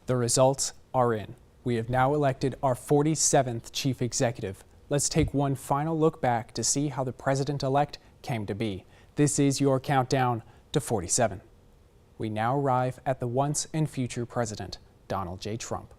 The results are in. We have now elected our 47th chief executive. Let's take one final look back to see how the president-elect came to be. This is your countdown to 47. We now arrive at the once and future president, Donald J. Trump.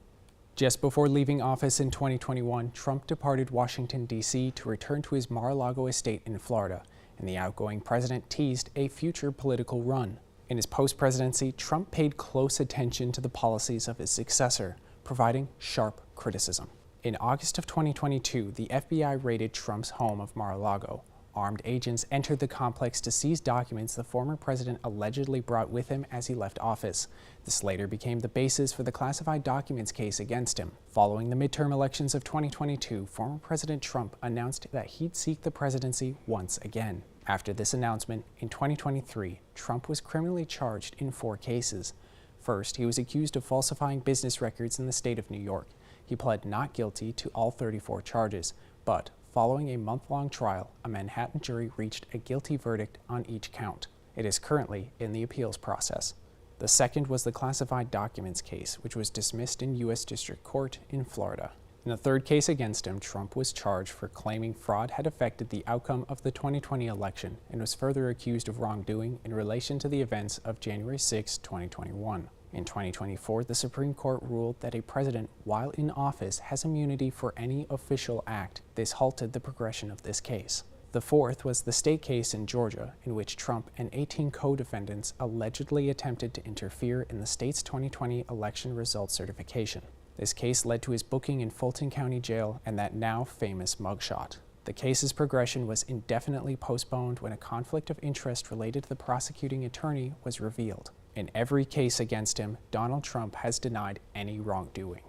Just before leaving office in 2021, Trump departed Washington, D.C. to return to his Mar-a-Lago estate in Florida, and the outgoing president teased a future political run. In his post-presidency, Trump paid close attention to the policies of his successor, providing sharp criticism. In August of 2022, the FBI raided Trump's home of Mar-a-Lago. Armed agents entered the complex to seize documents the former president allegedly brought with him as he left office. This later became the basis for the classified documents case against him. Following the midterm elections of 2022, former President Trump announced that he'd seek the presidency once again. After this announcement, in 2023, Trump was criminally charged in 4 cases. First, he was accused of falsifying business records in the state of New York. He pled not guilty to all 34 charges, but following a month-long trial, a Manhattan jury reached a guilty verdict on each count. It is currently in the appeals process. The second was the classified documents case, which was dismissed in U.S. District Court in Florida. In the third case against him, Trump was charged for claiming fraud had affected the outcome of the 2020 election and was further accused of wrongdoing in relation to the events of January 6, 2021. In 2024, the Supreme Court ruled that a president, while in office, has immunity for any official act. This halted the progression of this case. The fourth was the state case in Georgia, in which Trump and 18 co-defendants allegedly attempted to interfere in the state's 2020 election results certification. This case led to his booking in Fulton County Jail and that now famous mugshot. The case's progression was indefinitely postponed when a conflict of interest related to the prosecuting attorney was revealed. In every case against him, Donald Trump has denied any wrongdoing.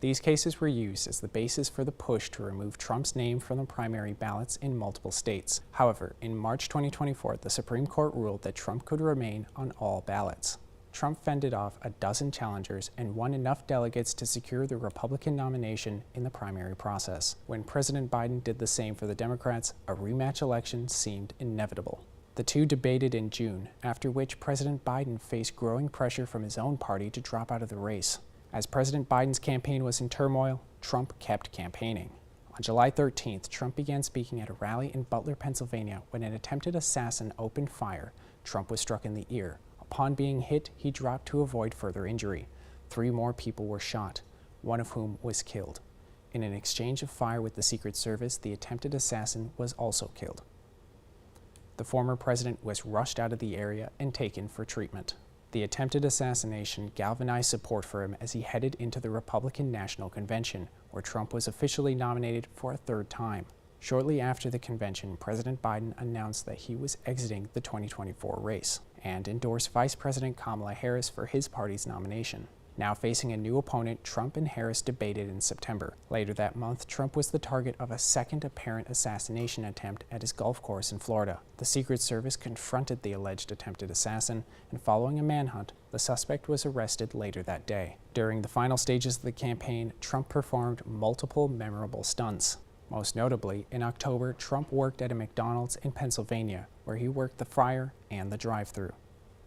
These cases were used as the basis for the push to remove Trump's name from the primary ballots in multiple states. However, in March 2024, the Supreme Court ruled that Trump could remain on all ballots. Trump fended off a dozen challengers and won enough delegates to secure the Republican nomination in the primary process. When President Biden did the same for the Democrats, a rematch election seemed inevitable. The two debated in June, after which President Biden faced growing pressure from his own party to drop out of the race. As President Biden's campaign was in turmoil, Trump kept campaigning. On July 13th, Trump began speaking at a rally in Butler, Pennsylvania, when an attempted assassin opened fire. Trump was struck in the ear. Upon being hit, he dropped to avoid further injury. 3 more people were shot, one of whom was killed. In an exchange of fire with the Secret Service, the attempted assassin was also killed. The former president was rushed out of the area and taken for treatment. The attempted assassination galvanized support for him as he headed into the Republican National Convention, where Trump was officially nominated for a 3rd time. Shortly after the convention, President Biden announced that he was exiting the 2024 race and endorsed Vice President Kamala Harris for his party's nomination. Now facing a new opponent, Trump and Harris debated in September. Later that month, Trump was the target of a second apparent assassination attempt at his golf course in Florida. The Secret Service confronted the alleged attempted assassin, and following a manhunt, the suspect was arrested later that day. During the final stages of the campaign, Trump performed multiple memorable stunts. Most notably, in October, Trump worked at a McDonald's in Pennsylvania, where he worked the fryer and the drive-thru.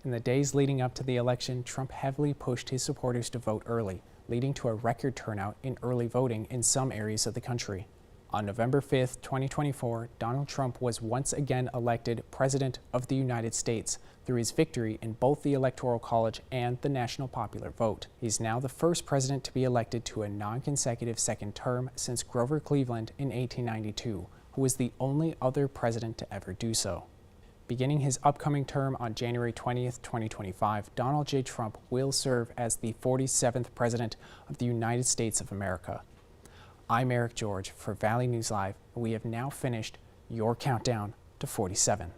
In the days leading up to the election, Trump heavily pushed his supporters to vote early, leading to a record turnout in early voting in some areas of the country. On November 5, 2024, Donald Trump was once again elected President of the United States through his victory in both the Electoral College and the national popular vote. He's now the first president to be elected to a non-consecutive second term since Grover Cleveland in 1892, who was the only other president to ever do so. Beginning his upcoming term on January 20th, 2025, Donald J. Trump will serve as the 47th President of the United States of America. I'm Eric George for Valley News Live, and we have now finished your countdown to 47.